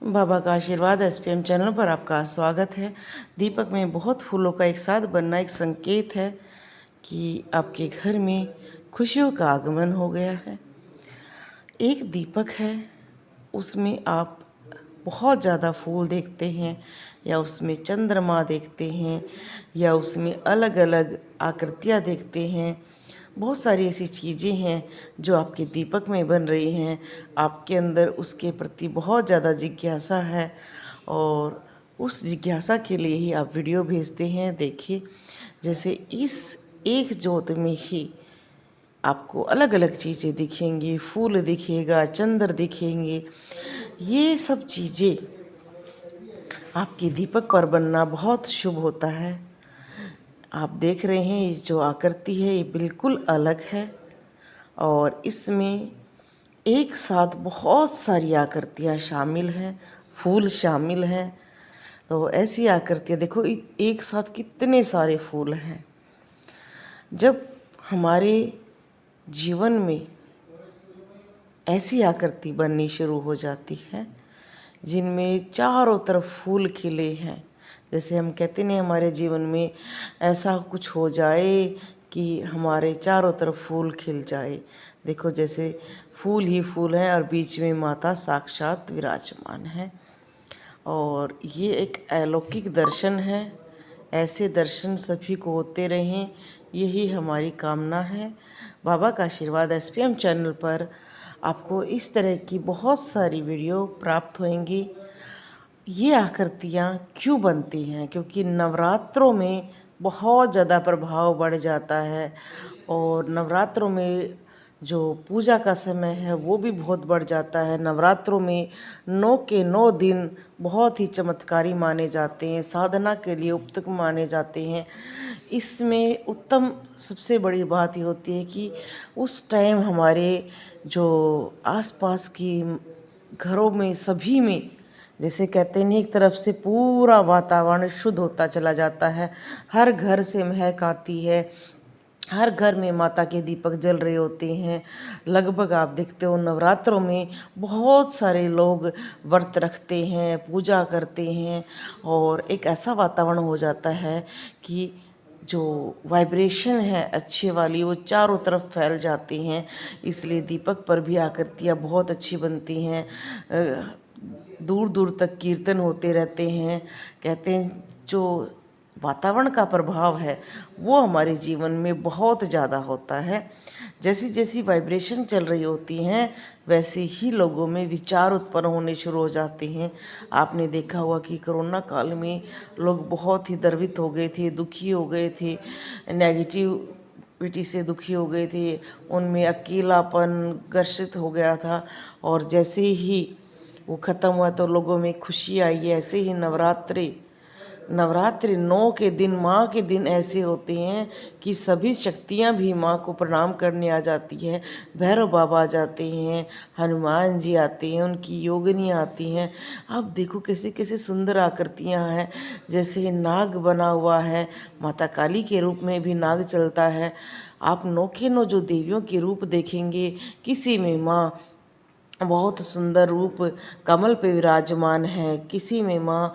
बाबा का आशीर्वाद SPM channel पर आपका स्वागत है। दीपक में बहुत फूलों का एक साथ बनना एक संकेत है कि आपके घर में खुशियों का आगमन हो गया है। एक दीपक है, उसमें आप बहुत ज़्यादा फूल देखते हैं या उसमें चंद्रमा देखते हैं या उसमें अलग अलग आकृतियाँ देखते हैं। बहुत सारी ऐसी चीज़ें हैं जो आपके दीपक में बन रही हैं। आपके अंदर उसके प्रति बहुत ज़्यादा जिज्ञासा है और उस जिज्ञासा के लिए ही आप वीडियो भेजते हैं। देखिए, जैसे इस एक जोत में ही आपको अलग अलग चीज़ें दिखेंगी, फूल दिखेगा, चंद्र दिखेंगे। ये सब चीज़ें आपके दीपक पर बनना बहुत शुभ होता है। आप देख रहे हैं ये जो आकृति है ये बिल्कुल अलग है और इसमें एक साथ बहुत सारी आकृतियाँ शामिल हैं, फूल शामिल हैं। तो ऐसी आकृतियाँ देखो, एक साथ कितने सारे फूल हैं। जब हमारे जीवन में ऐसी आकृति बननी शुरू हो जाती है जिनमें चारों तरफ फूल खिले हैं, जैसे हम कहते नहीं हमारे जीवन में ऐसा कुछ हो जाए कि हमारे चारों तरफ फूल खिल जाए। देखो, जैसे फूल ही फूल हैं और बीच में माता साक्षात विराजमान है और ये एक अलौकिक दर्शन है। ऐसे दर्शन सभी को होते रहें, यही हमारी कामना है। बाबा का आशीर्वाद एसपीएम चैनल पर आपको इस तरह की बहुत सारी वीडियो प्राप्त होंगी। ये आकृतियाँ क्यों बनती हैं? क्योंकि नवरात्रों में बहुत ज़्यादा प्रभाव बढ़ जाता है और नवरात्रों में जो पूजा का समय है वो भी बहुत बढ़ जाता है। नवरात्रों में 9 के 9 दिन बहुत ही चमत्कारी माने जाते हैं, साधना के लिए उपयुक्त माने जाते हैं। इसमें उत्तम सबसे बड़ी बात ये होती है कि उस टाइम हमारे जो आसपास की घरों में सभी में, जैसे कहते हैं, एक तरफ से पूरा वातावरण शुद्ध होता चला जाता है। हर घर से महक आती है, हर घर में माता के दीपक जल रहे होते हैं। लगभग आप देखते हो नवरात्रों में बहुत सारे लोग व्रत रखते हैं, पूजा करते हैं और एक ऐसा वातावरण हो जाता है कि जो वाइब्रेशन है अच्छी वाली वो चारों तरफ फैल जाती हैं। इसलिए दीपक पर भी आकृतियाँ बहुत अच्छी बनती हैं। दूर दूर तक कीर्तन होते रहते हैं। कहते हैं जो वातावरण का प्रभाव है वो हमारे जीवन में बहुत ज़्यादा होता है। जैसी जैसी वाइब्रेशन चल रही होती हैं वैसे ही लोगों में विचार उत्पन्न होने शुरू हो जाते हैं। आपने देखा होगा कि कोरोना काल में लोग बहुत ही द्रवित हो गए थे, दुखी हो गए थे, नेगेटिविटी से दुखी हो गए थे, उनमें अकेलापन ग्रसित हो गया था। और जैसे ही वो ख़त्म हुआ तो लोगों में खुशी आई है। ऐसे ही नवरात्रि 9 के दिन, माँ के दिन ऐसे होते हैं कि सभी शक्तियाँ भी माँ को प्रणाम करने आ जाती है। भैरव बाबा आ जाते हैं, हनुमान जी आते हैं, उनकी योगिनियाँ आती हैं। आप देखो कैसे कैसे सुंदर आकृतियाँ हैं। जैसे नाग बना हुआ है, माता काली के रूप में भी नाग चलता है। आप 9 के 9 जो देवियों के रूप देखेंगे, किसी में माँ बहुत सुंदर रूप कमल पे विराजमान है, किसी में माँ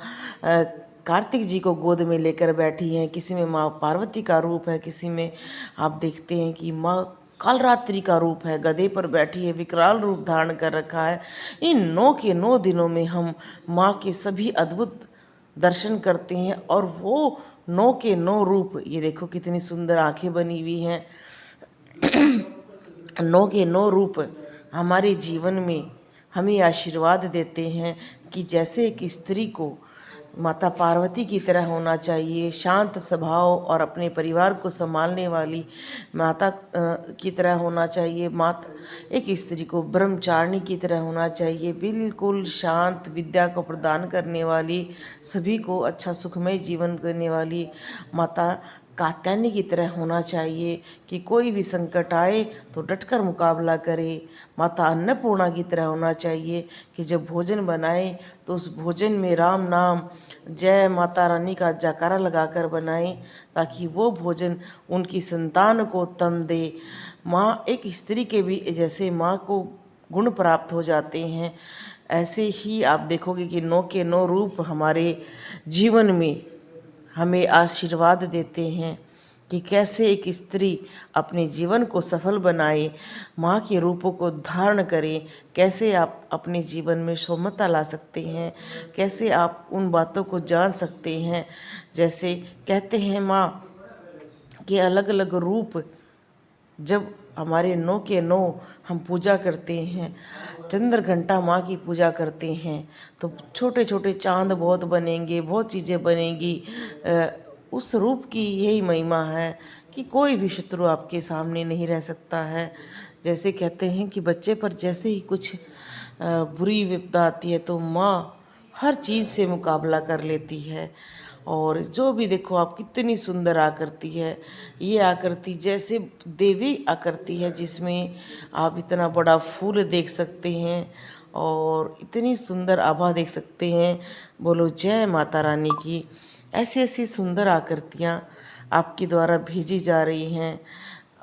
कार्तिक जी को गोद में लेकर बैठी हैं, किसी में माँ पार्वती का रूप है, किसी में आप देखते हैं कि माँ कालरात्रि का रूप है, गधे पर बैठी है, विकराल रूप धारण कर रखा है। इन 9 के 9 दिनों में हम माँ के सभी अद्भुत दर्शन करते हैं और वो 9 के 9 रूप, ये देखो कितनी सुंदर आंखें बनी हुई हैं। 9 के 9 रूप हमारे जीवन में हमें आशीर्वाद देते हैं कि जैसे एक स्त्री को माता पार्वती की तरह होना चाहिए, शांत स्वभाव और अपने परिवार को संभालने वाली माता की तरह होना चाहिए। माता एक स्त्री को ब्रह्मचारिणी की तरह होना चाहिए, बिल्कुल शांत, विद्या को प्रदान करने वाली, सभी को अच्छा सुखमय जीवन देने वाली माता कात्यायनी की तरह होना चाहिए कि कोई भी संकट आए तो डटकर मुकाबला करे। माता अन्नपूर्णा की तरह होना चाहिए कि जब भोजन बनाए तो उस भोजन में राम नाम, जय माता रानी का जयकारा लगाकर बनाएं ताकि वो भोजन उनकी संतान को उत्तम दे। माँ एक स्त्री के भी जैसे माँ को गुण प्राप्त हो जाते हैं, ऐसे ही आप देखोगे कि 9 के 9 रूप हमारे जीवन में हमें आशीर्वाद देते हैं कि कैसे एक स्त्री अपने जीवन को सफल बनाए, माँ के रूपों को धारण करे, कैसे आप अपने जीवन में सौम्यता ला सकते हैं, कैसे आप उन बातों को जान सकते हैं। जैसे कहते हैं माँ के अलग अलग रूप, जब हमारे 9 के 9 हम पूजा करते हैं, चंद्र घंटा माँ की पूजा करते हैं, तो छोटे छोटे चांद बहुत बनेंगे, बहुत चीज़ें बनेंगी। उस रूप की यही महिमा है कि कोई भी शत्रु आपके सामने नहीं रह सकता है। जैसे कहते हैं कि बच्चे पर जैसे ही कुछ बुरी विपदा आती है तो माँ हर चीज़ से मुकाबला कर लेती है। और जो भी देखो आप कितनी सुंदर आकृति है, ये आकृति जैसे देवी आकृति है जिसमें आप इतना बड़ा फूल देख सकते हैं और इतनी सुंदर आभा देख सकते हैं। बोलो जय माता रानी की। ऐसी ऐसी सुंदर आकृतियाँ आपके द्वारा भेजी जा रही हैं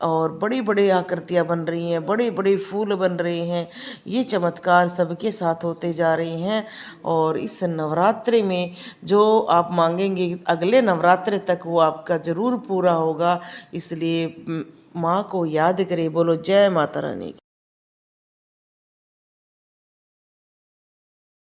और बड़ी बड़ी आकृतियाँ बन रही हैं, बड़े बड़े फूल बन रहे हैं। ये चमत्कार सबके साथ होते जा रहे हैं और इस नवरात्रि में जो आप मांगेंगे अगले नवरात्रि तक वो आपका ज़रूर पूरा होगा। इसलिए माँ को याद करें। बोलो जय माता रानी की।